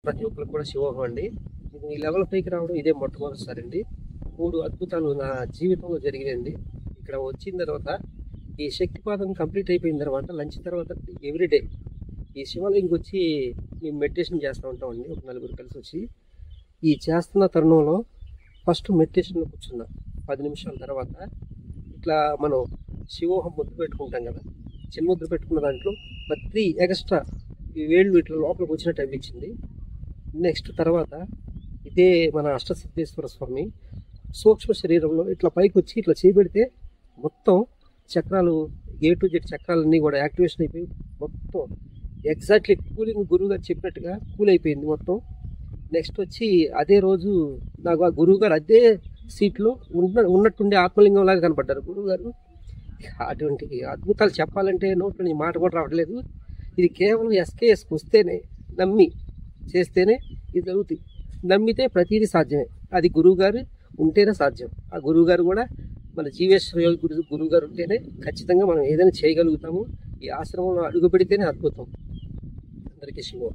ప్రతి ఒక్కరికి కూడా శివోహం అండి. నేను ఈ లెవెల్ పైకి రావడం ఇదే మొట్టమొదటిసారి అండి. 3 అద్భుతాలు నా జీవితంలో జరిగినాయండి. ఇక్కడ వచ్చిన తర్వాత ఈ శక్తిపాదం కంప్లీట్ అయిపోయిన తర్వాత లంచ్ తర్వాత ఎవ్రీడే ఈ శివాలయంకి వచ్చి మేము మెడిటేషన్ చేస్తూ ఉంటామండి. ఒక నలుగురు కలిసి వచ్చి ఈ చేస్తున్న తరుణంలో ఫస్ట్ మెడిటేషన్లో కూర్చున్నా 10 నిమిషాల తర్వాత ఇట్లా మనం శివోహం ముద్ర పెట్టుకుంటాం కదా, చిన్న ముద్ర పెట్టుకున్న దాంట్లో 3 ఎక్స్ట్రా ఈ వేళ్ళు ఇట్లా లోపలికి వచ్చినట్టు అనిపించింది. నెక్స్ట్ తర్వాత ఇదే మన అష్టసిద్ధేశ్వర స్వామి సూక్ష్మ శరీరంలో ఇట్లా పైకి వచ్చి ఇట్లా చేయబెడితే మొత్తం చక్రాలు A to Z చక్రాలన్నీ కూడా యాక్టివేషన్ అయిపోయి మొత్తం ఎగ్జాక్ట్లీ కూలింగ్ గురువు గారు చెప్పినట్టుగా కూల్ అయిపోయింది మొత్తం. నెక్స్ట్ వచ్చి అదే రోజు నాకు ఆ గురువు గారు అదే సీట్లో ఉన్నట్టుండి ఆత్మలింగం లాగా కనపడ్డారు గురువు గారు. అటువంటి అద్భుతాలు చెప్పాలంటే నోట్లో నీ మాట కూడా రావట్లేదు. ఇది కేవలం SKSకి వస్తేనే నమ్మి చేస్తేనే ఇది జరుగుతుంది. నమ్మితే ప్రతిదీ సాధ్యమే. అది గురువు గారు ఉంటేనే సాధ్యం. ఆ గురువు గారు కూడా మన జీవేశ్వర యోగి గురువు గారు ఉంటేనే ఖచ్చితంగా మనం ఏదైనా చేయగలుగుతాము. ఈ ఆశ్రమంలో అడుగు పెడితేనే అద్భుతం. అందరికీ శుభం.